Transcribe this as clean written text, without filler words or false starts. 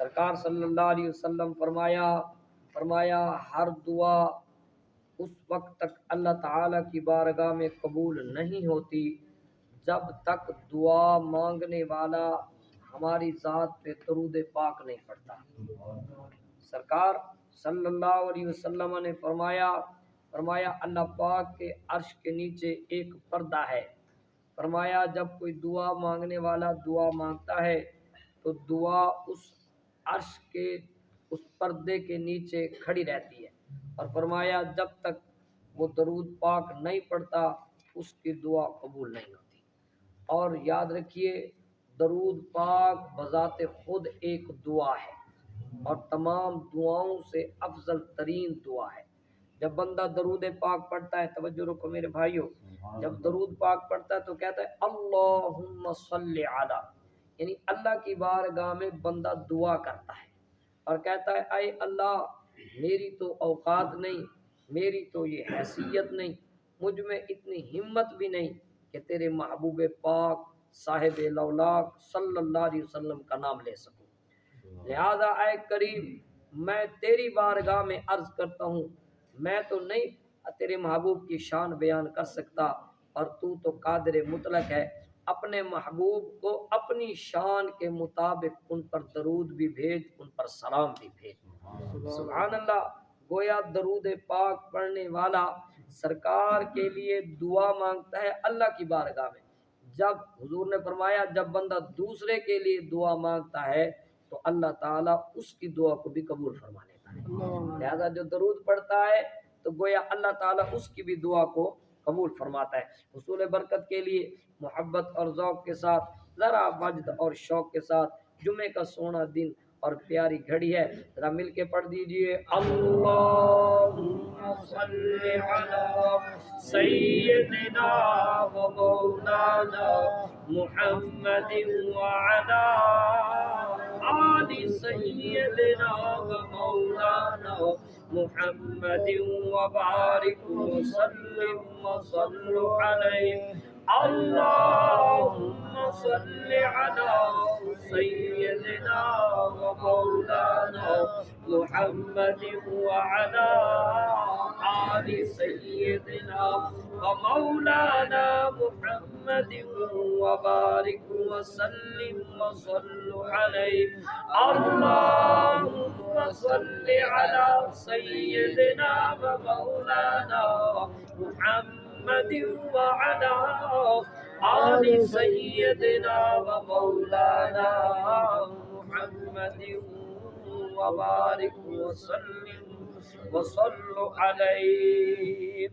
سرکار صلی اللہ علیہ وسلم فرمایا ہر دعا اس وقت تک اللہ تعالیٰ کی بارگاہ میں قبول نہیں ہوتی جب تک دعا مانگنے والا ہماری ذات پہ درود پاک نہیں پڑتا۔ سرکار صلی اللہ علیہ وسلم نے فرمایا اللہ پاک کے عرش کے نیچے ایک پردہ ہے۔ فرمایا جب کوئی دعا مانگنے والا دعا مانگتا ہے تو دعا اس عرش کے اس پردے کے نیچے کھڑی رہتی ہے، اور فرمایا جب تک وہ درود پاک نہیں پڑھتا اس کی دعا قبول نہیں ہوتی۔ اور یاد رکھیے درود پاک بذات خود ایک دعا ہے اور تمام دعاؤں سے افضل ترین دعا ہے۔ جب بندہ درود پاک پڑھتا ہے، توجہ رکھو میرے بھائیو، جب درود پاک پڑھتا ہے تو کہتا ہے اللہم صلی علی، یعنی اللہ کی بارگاہ میں بندہ دعا کرتا ہے اور کہتا ہے اے اللہ میری تو اوقات نہیں، میری تو یہ حیثیت نہیں، مجھ میں اتنی ہمت بھی نہیں کہ تیرے محبوب پاک صاحب لولاک صلی اللہ علیہ وسلم کا نام لے سکوں، لہذا اے کریم میں تیری بارگاہ میں عرض کرتا ہوں، میں تو نہیں تیرے محبوب کی شان بیان کر سکتا، اور تو قادر مطلق ہے، اپنے محبوب کو اپنی شان کے مطابق ان پر درود بھی بھیج، ان پر سلام بھی بھیج۔ سبحان اللہ، گویا درود پاک پڑھنے والا سرکار کے لیے دعا مانگتا ہے اللہ کی بارگاہ میں۔ جب حضور نے فرمایا جب بندہ دوسرے کے لیے دعا مانگتا ہے تو اللہ تعالیٰ اس کی دعا کو بھی قبول فرما لیتا ہے۔ لہذا جو درود پڑھتا ہے تو گویا اللہ تعالیٰ اس کی بھی دعا کو قبول فرماتا ہے۔ حصول برکت کے لیے محبت اور ذوق کے ساتھ ذرا وجد اور شوق کے ساتھ جمعے کا سونا دن اور پیاری گھڑی ہے، ذرا مل کے پڑھ دیجئے اللہم صلی علی سیدنا و مولانا محمد وعلی آل سیدنا و مولانا محمد وبارک وسلم وصلو علیہ اللہم صلی علی سیدنا و مولانا محمد وعلی آل سیدنا و مولانا محمد وبارک وسلم وصلو علیہ اللہم صلی علی سیدنا و مولانا محمد وعلی آل سیدنا و مولانا محمد وبارک وسلم وصلو علیہ۔